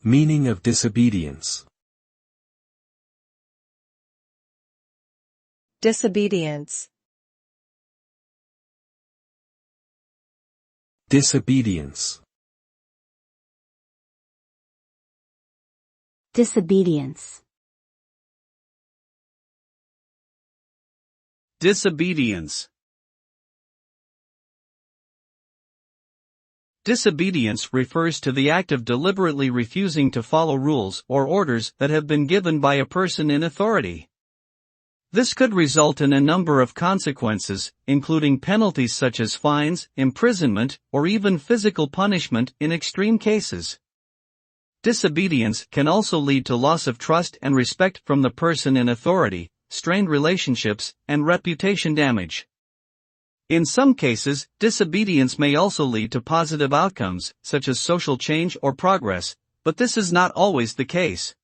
Meaning of disobedience. Disobedience. Disobedience. Disobedience. Disobedience. Disobedience refers to the act of deliberately refusing to follow rules or orders that have been given by a person in authority. This could result in a number of consequences, including penalties such as fines, imprisonment, or even physical punishment in extreme cases. Disobedience can also lead to loss of trust and respect from the person in authority, strained relationships, and reputation damage. In some cases, disobedience may also lead to positive outcomes, such as social change or progress, but this is not always the case.